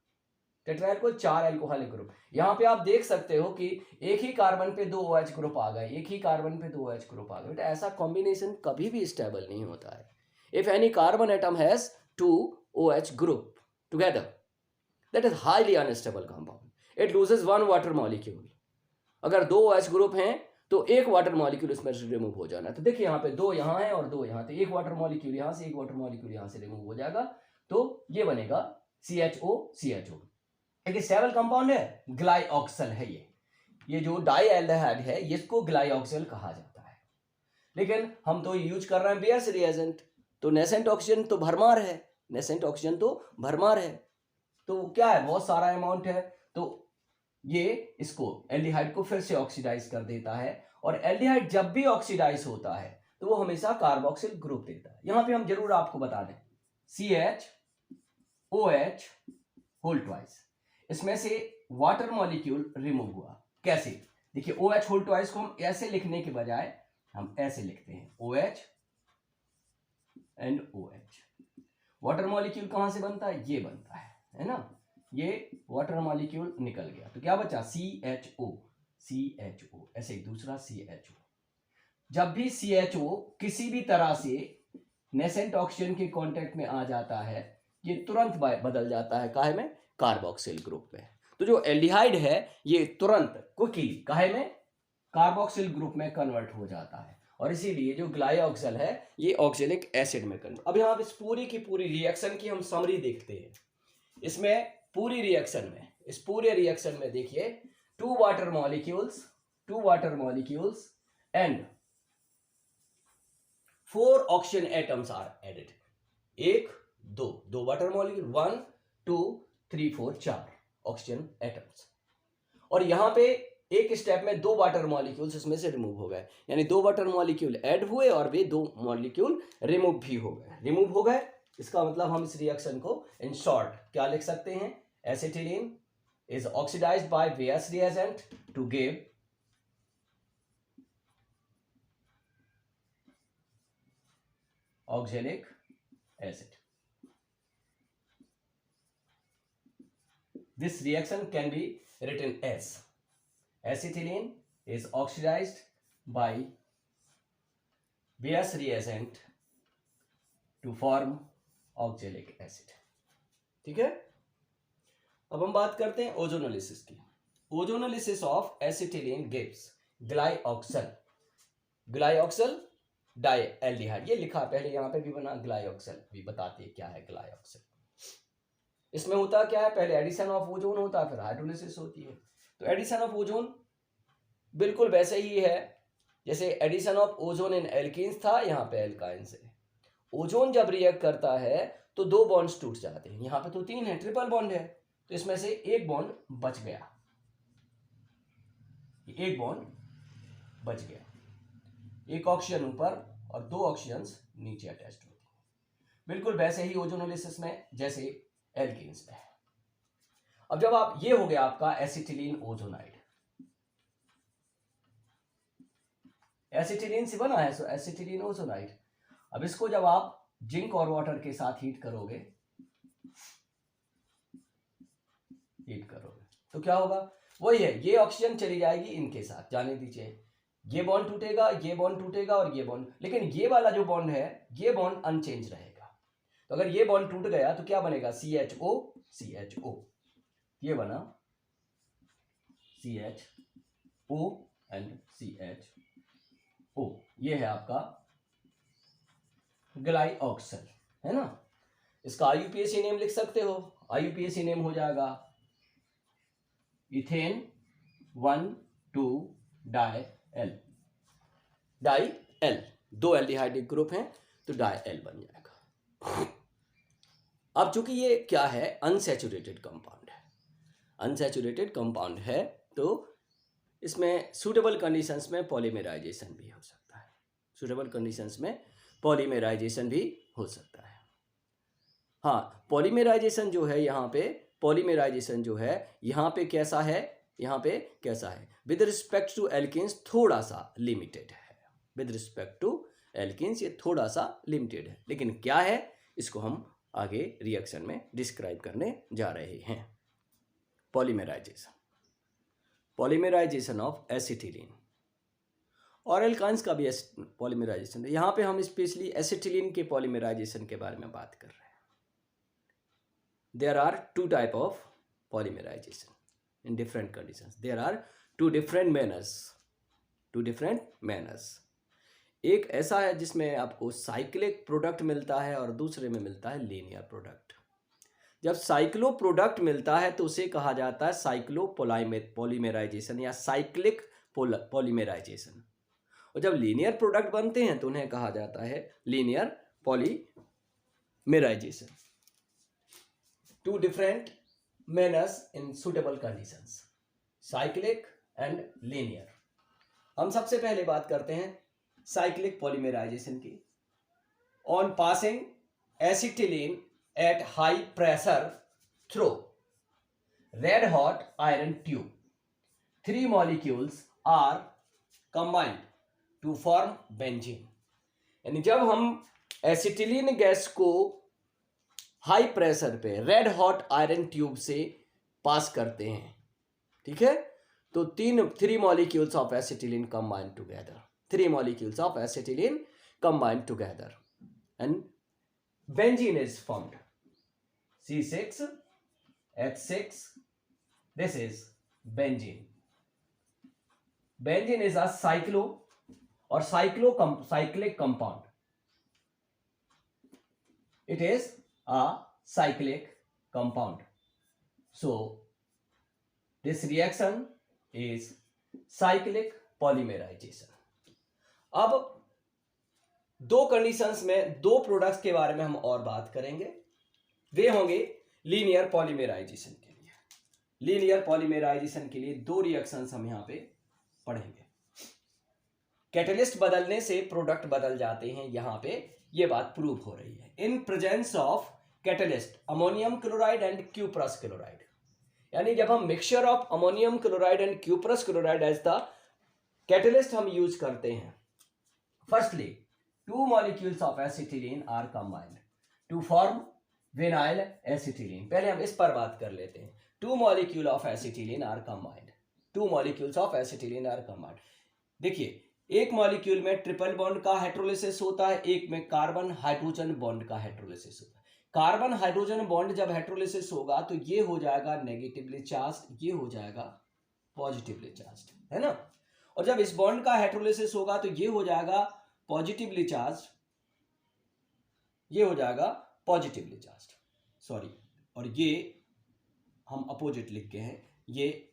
टेट्रा अल्कोहल 4 अल्कोहलिक ग्रुप। यहाँ पे आप देख सकते हो कि एक ही कार्बन पे 2 OH ग्रुप आ गए, एक ही कार्बन पे 2 OH ग्रुप आ गए। बेटा ऐसा कॉम्बिनेशन कभी भी स्टेबल नहीं होता है। If any carbon atom has 2 OH group together that is highly unstable compound, it loses 1 water molecule. अगर 2 OH ग्रुप हैं तो एक वाटर मॉलिक्यूल इसमें से रिमूव हो जाना है। तो देखिए यहाँ पे 2 यहाँ है और 2 यहाँ, तो एक वाटर मॉलिक्यूल यहाँ से, एक वाटर मॉलिक्यूल यहाँ से रिमूव हो जाएगा, तो ये बनेगा CHO। एक स्टेबल कंपाउंड है, ग्लाइऑक्सल है ये जो डाइएल्डिहाइड है इसको ग्लाइऑक्सल कहा जाता है। लेकिन हम तो यूज कर रहे हैं बेस रिएजेंट, तो नेसेंट ऑक्सीजन तो भरमार है, तो क्या है, बहुत सारा अमाउंट है, तो ये इसको एल्डिहाइड को फिर से ऑक्सीडाइज कर देता है, और एल्डिहाइड जब भी ऑक्सीडाइज होता है तो वो हमेशा कार्बोक्सिल ग्रुप देता है। यहां पे हम जरूर आपको बता दें CHOH होल ट्वाइस, इसमें से वाटर मॉलिक्यूल रिमूव हुआ, कैसे, देखिए OH होल ट्वाइस को हम ऐसे लिखने के बजाय हम ऐसे लिखते हैं OH and OH। Water molecule कहां से बनता है, ये बनता है ना, ये वाटर मॉलिक्यूल निकल गया, तो क्या बचा CHO, ऐसे एक दूसरा CHO। जब भी CHO किसी भी तरह से नेसेंट ऑक्सीजन के कांटेक्ट में आ जाता है ये तुरंत बदल जाता है काहे में, कार्बोक्सिल ग्रुप में। तो जो एल्डिहाइड है ये तुरंत क्विकली काहे में, कार्बोक्सिल ग्रुप में कन्वर्ट हो जाता है, और इसीलिए जो ग्लाइऑक्सल है ये ऑक्सैलिक एसिड में कन्वर्ट। अब यहाँ पे इस पूरी की पूरी रिएक्शन की हम समरी देखते हैं। इसमें पूरी रिएक्शन में, इस पूरे रिएक्शन में देखिए 2 water molecules and 4 oxygen atoms are added. 1 2 water molecule, 1 2 3 4 4 oxygen atoms, और यहां पे एक स्टेप में 2 वाटर मॉलिक्यूल्स इसमें से रिमूव हो गए, यानी 2 वाटर मॉलिक्यूल ऐड हुए और वे 2 मॉलिक्यूल रिमूव भी हो गए। इसका मतलब हम इस रिएक्शन को इन शॉर्ट क्या लिख सकते हैं, acetylene is oxidised by various reagent to give oxalic acid. This reaction can be written as acetylene is oxidized by various reagent to form oxalic acid. ठीक है, अब हम बात करते हैं ओजोनोलिसिस की. Ozonolysis of acetylene gives glyoxal. Glyoxal dialdehyde, ये लिखा पहले यहाँ पे भी बना. ग्लाइऑक्सल भी बताते हैं क्या है ग्लाइऑक्सल. इसमें होता क्या है, पहले एडिशन ऑफ ओजोन होता है, फिर हाइड्रोलिसिस होती है. तो एडिशन ऑफ ओजोन बिल्कुल वैसे ही है जैसे addition of ozone in alkenes था, यहाँ पे एल्काइंस है. ओजोन जब रिएक्ट करता है तो दो बॉन्ड्स टूट जाते हैं. यहाँ पे तो तीन है, ट्रिपल बॉन्ड है, तो इसमें से एक बॉन्ड बच गया. एक बॉन्ड बच गया, एक ऑक्सीजन ऊपर और दो ऑक्सीजन्स नीचे अटैच्ड होती हैं. बिल्कुल वैसे ही ओजोनोलिसिस में जैसे एल्कीन्स में है. अब जब आप, ये हो गया आपका एसिटिलीन ओजोनाइड. एसिटिलीन से बना है, सो एसिटिलीन ओजोनाइड. अब इसको जब आप जिंक और वाटर के साथ हीट करोगे तो क्या होगा, वही है, ये ऑक्सीजन चली जाएगी इनके साथ, जाने दीजिए. ये बॉन्ड टूटेगा, ये बॉन्ड टूटेगा और ये बॉन्ड, लेकिन ये वाला जो बॉन्ड है ये बॉन्ड अनचेंज रहेगा. तो अगर ये बॉन्ड टूट गया तो क्या बनेगा, CHO CHO. ये बना CHO एंड CHO. ये है आपका ग्लाइऑक्सल, है ना. इसका IUPAC नेम लिख सकते हो. IUPAC नेम हो जाएगा इथेन 1,2 डाई एल. दो एल्डिहाइड ग्रुप हैं तो डाई एल बन जाएगा. अब चूंकि ये क्या है, अनसैचुरेटेड कंपाउंड है. अनसैचुरेटेड कंपाउंड है तो इसमें सूटेबल कंडीशंस में पॉलीमराइजेशन भी हो सकता है. सूटेबल कंडीशंस में पॉलीमराइजेशन भी हो सकता है. हाँ, पॉलीमराइजेशन जो है यहाँ पे, पॉलीमराइजेशन जो है यहाँ पे कैसा है, यहाँ पे कैसा है, विद रिस्पेक्ट टू एल्कीन्स थोड़ा सा लिमिटेड है. विद रिस्पेक्ट टू एल्कीन्स ये थोड़ा सा लिमिटेड है, लेकिन क्या है इसको हम आगे रिएक्शन में डिस्क्राइब करने जा रहे हैं. पॉलीमराइजेशन, पॉलीमराइजेशन ऑफ एसिटिलीन और एल्काइंस का भी पॉलीमराइजेशन है. यहाँ पे हम स्पेशली एसिटिलीन के पॉलीमराइजेशन के बारे में बात कर रहे हैं. There are two type of polymerization in different conditions. There are two different manners. एक ऐसा है जिसमें आपको साइक्लिक प्रोडक्ट मिलता है और दूसरे में मिलता है लीनियर प्रोडक्ट. जब साइक्लो प्रोडक्ट मिलता है तो उसे कहा जाता है साइक्लो पॉलीमराइजेशन या साइक्लिक पॉलीमराइजेशन. और जब लीनियर प्रोडक्ट बनते हैं तो उन्हें कहा जाता है linear polymerisation. Two different manners in suitable conditions, cyclic and linear. हम सबसे पहले बात करते हैं साइक्लिक पॉलीमराइजेशन की. On passing acetylene at high pressure through red hot iron tube, 3 molecules are combined to form benzene. यानी जब हम एसिटिलीन गैस को हाई प्रेशर पे रेड हॉट आयरन ट्यूब से पास करते हैं, ठीक है, तो 3 molecules of acetylene combine together. 3 molecules of acetylene combine together and benzene is formed. C6H6. This is benzene. Benzene is a cyclic compound. It is a cyclic compound. So this reaction is cyclic polymerization. अब दो कंडीशंस में दो प्रोडक्ट्स के बारे में हम और बात करेंगे. वे होंगे लीनियर पॉलीमराइजेशन के लिए. लीनियर पॉलीमराइजेशन के लिए दो रिएक्शंस हम यहाँ पे पढ़ेंगे. कैटलिस्ट बदलने से प्रोडक्ट बदल जाते हैं, यहाँ पे ये बात प्रूव हो रही है. In presence of catalyst ammonium chloride and cuprous chloride, यानी जब हम mixture of ammonium chloride and cuprous chloride as the catalyst हम यूज करते हैं. Firstly 2 molecules of acetylene are combined to form vinyl acetylene. पहले हम इस पर बात कर लेते हैं. 2 molecule of acetylene are combined. 2 molecules of acetylene are combined. देखिए, एक मॉलिक्यूल में ट्रिपल बॉन्ड का हाइड्रोलिसिस होता है, एक में कार्बन हाइड्रोजन बॉन्ड का हाइड्रोलिसिस होता है. कार्बन हाइड्रोजन बॉन्ड जब हाइड्रोलिसिस होगा तो ये हो जाएगा नेगेटिवली चार्ज, ये हो जाएगा पॉजिटिवली चार्ज, है ना. और जब इस बॉन्ड का हाइड्रोलिसिस होगा तो ये हो जाएगा पॉजिटिवली चार्ज, ये हो जाएगा पॉजिटिवली चार्ज, सॉरी, और ये हम अपोजिट लिख के हैं, ये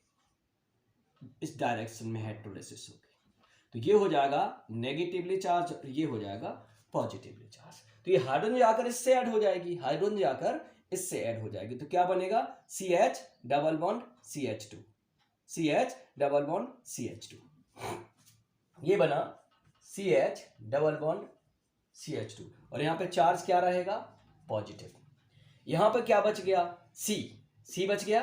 इस डायरेक्शन में हाइड्रोलिसिस होगी तो ये हो जाएगा नेगेटिवली चार्ज, ये हो जाएगा पॉजिटिवली चार्ज. तो ये हाइड्रोजन जाकर इससे ऐड हो जाएगी, हाइड्रोजन जाकर इससे ऐड हो जाएगी, तो क्या बनेगा, CH double bond CH2, CH double bond CH2, ये बना CH डबल बॉन्ड CH2. और यहाँ पे चार्ज क्या रहेगा, पॉजिटिव. यहाँ पे क्या बच गया, C बच गया,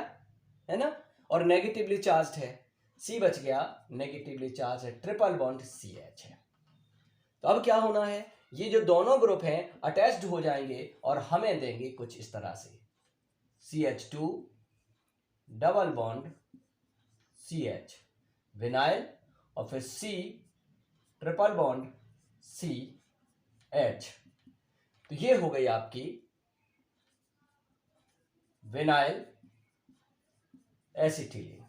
है ना, और नेगेटिवली चार्ज है, C बच गया, नेगेटिवली चार्ज है, ट्रिपल बॉन्ड CH है. तो अब क्या होना है, ये जो दोनों ग्रुप हैं अटैच्ड हो जाएंगे और हमें देंगे कुछ इस तरह से, CH2 double bond CH vinyl, और फिर C ट्रिपल बॉन्ड CH. तो ये हो गई आपकी विनाइल एसिटिलीन.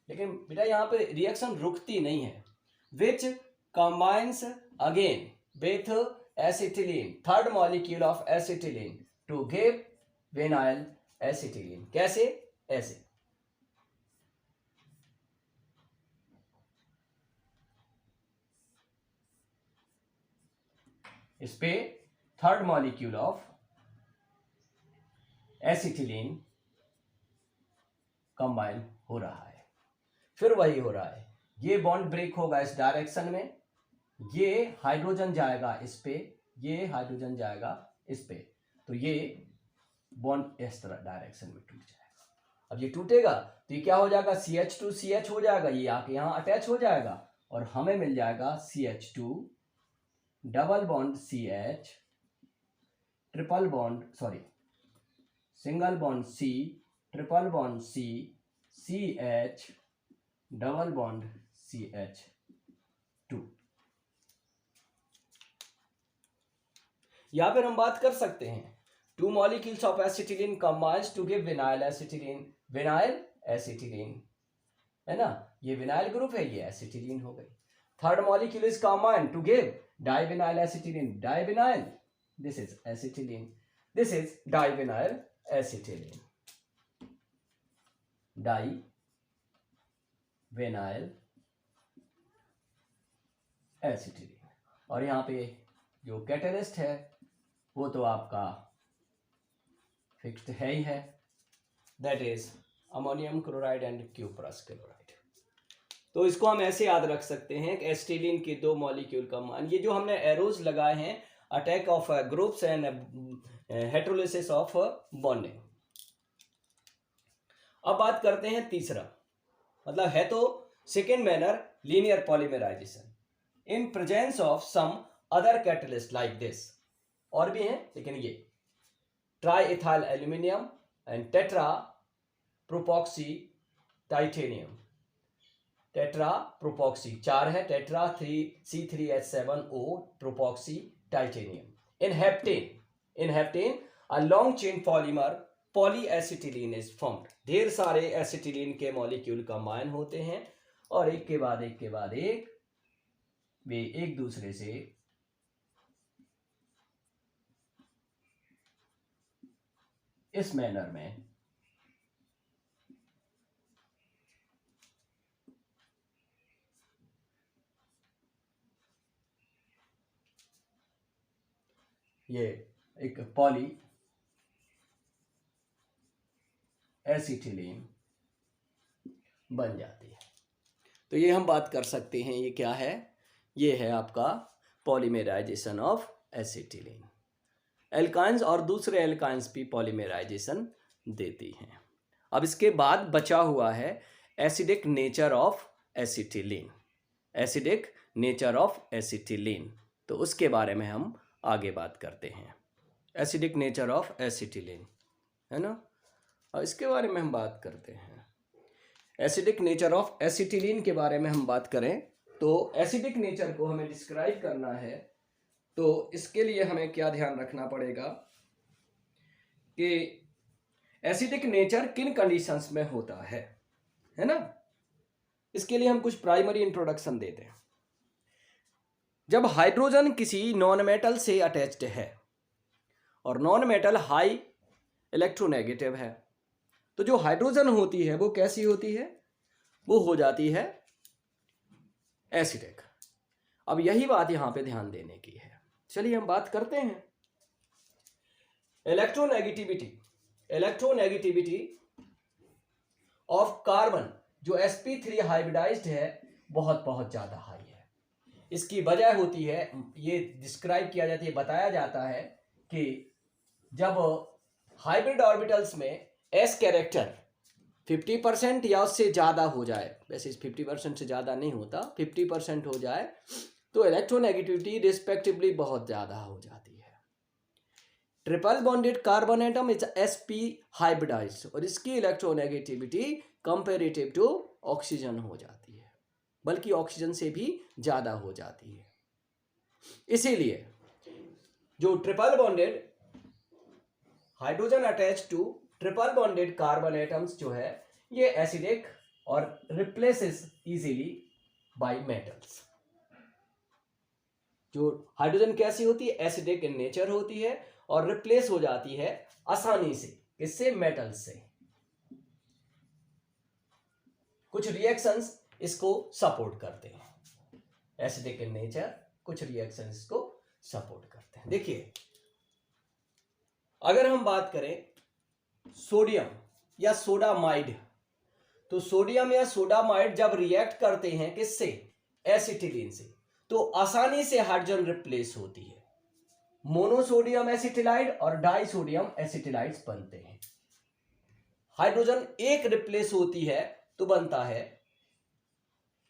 लेकिन बेटा यहाँ पे रिएक्शन रुकती नहीं है, which combines again with acetylene, third molecule of acetylene to give vinyl acetylene. कैसे, ऐसे, इस पे third molecule of acetylene combine हो रहा है. फिर वही हो रहा है, ये बॉन्ड ब्रेक होगा इस डायरेक्शन में, ये हाइड्रोजन जाएगा इस पे, ये हाइड्रोजन जाएगा इस पे, तो ये बॉन्ड इस तरह डायरेक्शन में टूट जाएगा. अब ये टूटेगा तो ये क्या हो जाएगा, CH2 CH हो जाएगा, ये आके यहाँ अटैच हो जाएगा और हमें मिल जाएगा CH2 double bond CH triple bond, sorry, single bond C triple bond C CH double bond CH2. यहां पर हम बात कर सकते हैं, 2 molecules of acetylene combines to give vinyl acetylene, vinyl acetylene, है ना, ये विनाइल ग्रुप है, ये एसिटिलीन हो गई. Third molecule is combined to give divinyl acetylene, divinyl, this is acetylene, this is divinyl acetylene, divinyl acetylene. और यहाँ पे जो कैटलिस्ट है वो तो आपका फिक्स्ड है ही है, that is ammonium chloride and cuprous chloride. तो इसको हम ऐसे याद रख सकते हैं कि एसिटिलीन के 2 मॉलिक्यूल का मान, ये जो हमने एरोज लगाए हैं, attack of groups and heterolysis of bonding. अब बात करते हैं तीसरा, मतलब है तो second manner linear polymerization in presence of some other catalyst like this. और भी हैं लेकिन ये triethyl aluminium and tetra propoxy titanium. Tetra propoxy 4 है, tetra C3H7O propoxy titanium. In heptane a long chain polymer polyacetylene is formed. ढेर सारे एसिटिलीन के मॉलिक्यूल कंबाइन होते हैं और एक के बाद एक वे एक दूसरे से इस मैनर में ये एक पॉली एसिटिलीन बन जाती है. तो ये हम बात कर सकते हैं, ये क्या है, ये है आपका पॉलीमराइजेशन ऑफ एसिटिलीन. एल्काइंस और दूसरे एल्काइंस भी पॉलीमराइजेशन देती हैं. अब इसके बाद बचा हुआ है acidic nature of acetylene. Acidic nature of acetylene तो उसके बारे में हम आगे बात करते हैं। एसिडिक नेचर ऑफ एसिटिलीन, है ना, और इसके बारे में हम बात करते हैं। एसिडिक नेचर ऑफ एसिटिलीन के बारे में हम बात करें तो एसिडिक नेचर को हमें डिस्क्राइब करना है, तो इसके लिए हमें क्या ध्यान रखना पड़ेगा कि एसिडिक नेचर किन कंडीशंस में होता है ना। इसके लिए हम कुछ प्राइमरी इंट्रोडक्शन देते हैं। जब हाइड्रोजन किसी नॉन मेटल से अटैच्ड है और नॉन मेटल हाई इलेक्ट्रोनेगेटिव है, तो जो हाइड्रोजन होती है वो कैसी होती है, वो हो जाती है एसिडिक। अब यही बात यहां पे ध्यान देने की है। चलिए हम बात करते हैं इलेक्ट्रोनेगेटिविटी ऑफ कार्बन जो sp3 हाइब्रिडाइज्ड है बहुत बहुत ज्यादा हाई है। इसकी वजह होती है, ये डिस्क्राइब किया जाती है, बताया जाता है कि जब हाइब्रिड ऑर्बिटल्स में s कैरेक्टर 50% या उससे ज़्यादा हो जाए, वैसे 50% से ज़्यादा नहीं होता, 50% हो जाए तो इलेक्ट्रोनेगेटिविटी रिस्पेक्टिवली बहुत ज़्यादा हो जाती है। Triple bonded carbon atom is sp hybridised और इसकी इलेक्ट्रोनेगेटिविटी कंपेरेटिव टू ऑक्सीजन हो जाती है, बल्कि ऑक्सीजन से भी ज़्यादा हो जाती है। इसीलिए जो triple bonded hydrogen attach to triple bonded carbon atoms जो है ये एसिडिक और रिप्लेसेस इजीली बाय मेटल्स। जो हाइड्रोजन कैसी होती है, एसिडिक इन नेचर होती है और रिप्लेस हो जाती है आसानी से, किससे, मेटल्स से। कुछ रिएक्शंस इसको सपोर्ट करते हैं, एसिडिक इन नेचर, कुछ रिएक्शंस इसको सपोर्ट करते हैं। देखिए अगर हम बात करें सोडियम या सोडामाइड, तो सोडियम या सोडामाइड जब रिएक्ट करते हैं किससे, एसिटिलीन से, तो आसानी से हाइड्रोजन रिप्लेस होती है। मोनोसोडियम एसिटिलाइड और डाइसोडियम एसिटिलाइड्स बनते हैं। हाइड्रोजन एक रिप्लेस होती है तो बनता है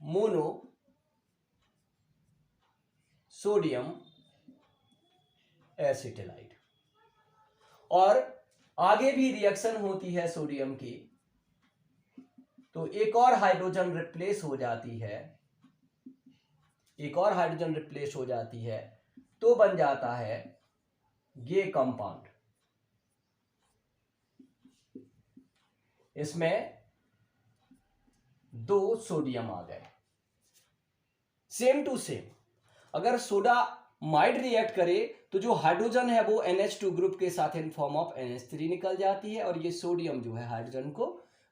मोनो सोडियम एसिटिलाइड। और आगे भी रिएक्शन होती है सोडियम की, तो एक और हाइड्रोजन रिप्लेस हो जाती है, एक और हाइड्रोजन रिप्लेस हो जाती है तो बन जाता है ये कंपाउंड। इसमें 2 सोडियम आ गए। सेम टू सेम अगर सोडामाइड रिएक्ट करे तो जो हाइड्रोजन है वो NH2 ग्रुप के साथ इन फॉर्म ऑफ NH3 निकल जाती है और ये सोडियम जो है हाइड्रोजन को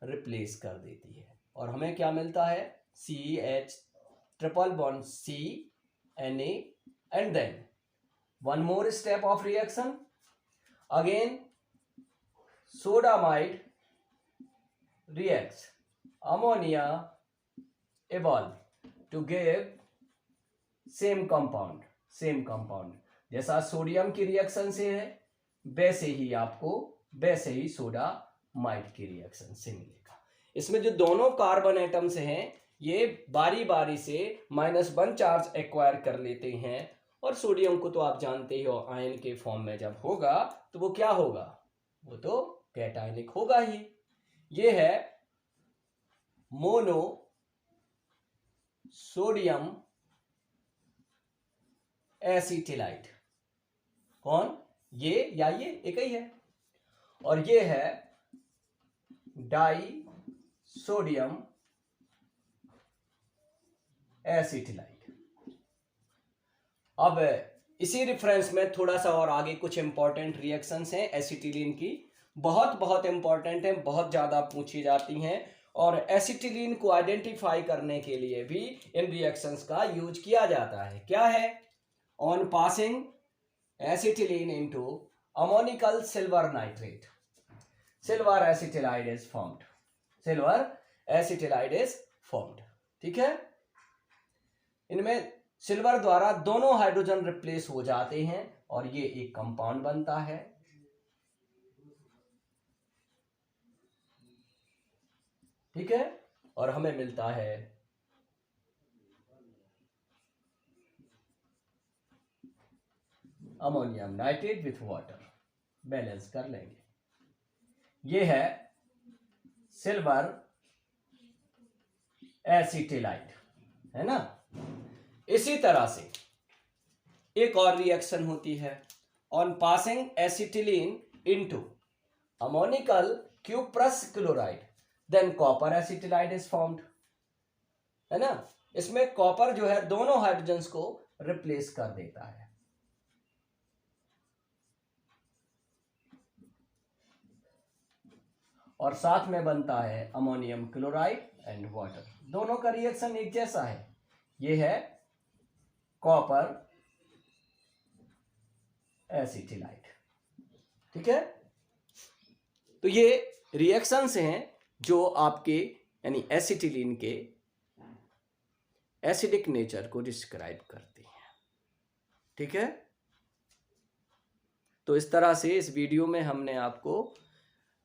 रिप्लेस कर देती है और हमें क्या मिलता है, CH triple bond C Na and then one more step of reaction, again sodamide reacts ammonia evolve to give same compound। जैसा सोडियम की रिएक्शन से है वैसे ही आपको, वैसे ही सोडामाइड की रिएक्शन से मिलेगा। इसमें जो दोनों कार्बन एटम्स हैं ये बारी बारी से -1 चार्ज एक्वायर कर लेते हैं और सोडियम को तो आप जानते ही हो आयन के फॉर्म में जब होगा तो वो क्या होगा, वो तो कैटायनिक होगा ही। ये है मोनो सोडियम एसिटिलाइड। कौन, ये या ये एक ही है। और ये है डाई सोडियम एसिटिलाइड। अब इसी रेफरेंस में थोड़ा सा और आगे कुछ इंपॉर्टेंट रिएक्शंस हैं एसिटिलीन की, बहुत बहुत इंपॉर्टेंट हैं, बहुत ज़्यादा पूछी जाती हैं और एसिटिलीन को आइडेंटिफाई करने के लिए भी इन रिएक्शंस का यूज किया जाता है। क्या है, on passing acetylene into ammoniacal silver nitrate, silver acetylide is formed, silver acetylide is formed. ठीक है, इनमें सिल्वर द्वारा दोनों हाइड्रोजन रिप्लेस हो जाते हैं और ये एक कंपाउंड बनता है। ठीक है, और हमें मिलता है ammonium nitrate with water, balance कर लेंगे। ये है सिल्वर एसिटिलाइट, है ना। इसी तरह से एक और रिएक्शन होती है, on passing acetylene into ammoniacal cuprous chloride then copper acetylide is formed, है ना। इसमें कॉपर जो है दोनों हाइड्रोजन्स को रिप्लेस कर देता है। और साथ में बनता है अमोनियम क्लोराइड एंड वाटर। दोनों का रिएक्शन एक जैसा है। ये है कॉपर एसिटिलाइट, ठीक है। तो ये रिएक्शंस हैं जो आपके यानी एसिटिलीन के एसिडिक नेचर को डिस्क्राइब करती हैं, ठीक है। तो इस तरह से इस वीडियो में हमने आपको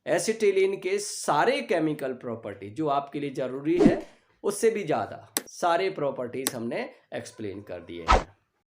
एसिटिलीन के सारे केमिकल प्रॉपर्टी जो आपके लिए जरूरी है उससे भी ज़्यादा सारे प्रॉपर्टीज हमने एक्सप्लेन कर दिए हैं।